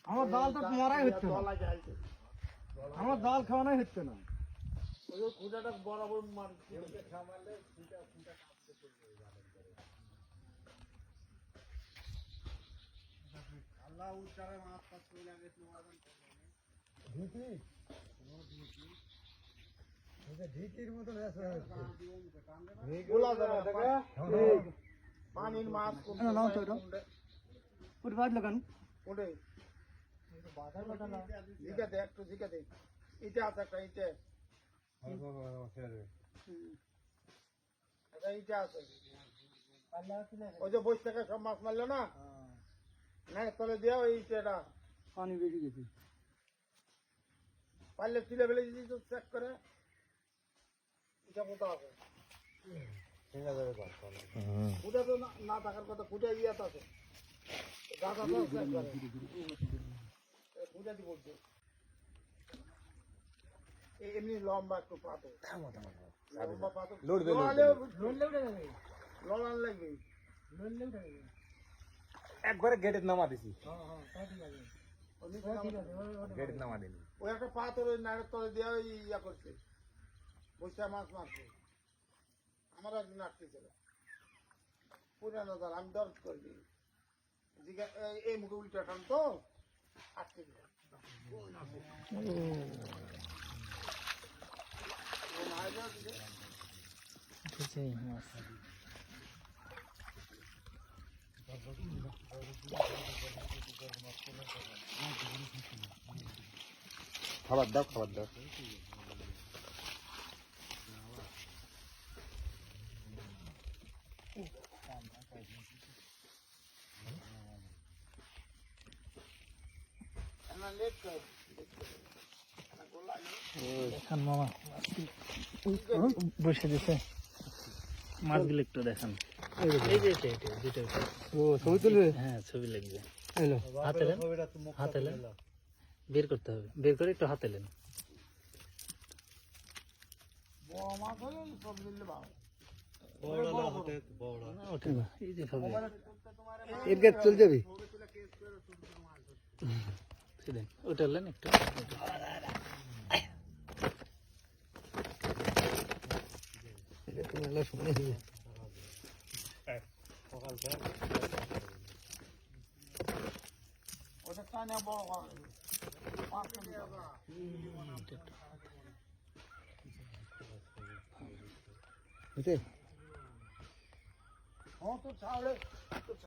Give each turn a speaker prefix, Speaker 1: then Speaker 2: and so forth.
Speaker 1: আমার জালটা মারাই হচ্ছে না, আমার জাল খাওয়ানোই হচ্ছে না। বরাবর মারলে আল্লাহ উচ্চারে মাছ পাস করে লাগে ঢিকির মতো পানির মাছ লাগান ওটাই জিগাতে একটু জিগাতে ইটা আছে একটা ইটে ইটা আছে ওই যে বসে থেকে সব মাছ মারলো না না তলে দেওয়া ওই ইটেটা পানি বেরিয়ে গেছে পারলে তুলে ফেলে দিদি তো চেক করে ইটা মতো আছে খুঁটে তো না থাকার কথা খুঁটে ইয়ে আছে গাছা তো চেক করে খুঁটে দি বলছে এমনি লম্বা একটু পাতো লম্বা পাতো লড়ান লাগবে
Speaker 2: একবারে গেটের নামা দিছি গেটের নামা দিনি
Speaker 1: ওই একটা পাথর ওই নাড়ের তলে দেওয়া ওই ইয়া করছে বৈশা মাছ মারছে আমার একদিন আটকেছিল পুরানো দল আমি দর্দ করবি এই মুখে উল্টা টান তো আটকে দিল
Speaker 2: খাবার দাও খাবার দাও
Speaker 3: মামা বসে দিছে মাছগুলো একটু দেখান
Speaker 1: ছবি তুলবে
Speaker 3: হ্যাঁ ছবি লাগবে হাতে নেন হাতে নেন বের করতে হবে বের করে একটু হাতে নেন
Speaker 1: চল যাবি
Speaker 3: ওটা নেন একটু
Speaker 1: ওটা টানে বড় ও তো ছাড়ে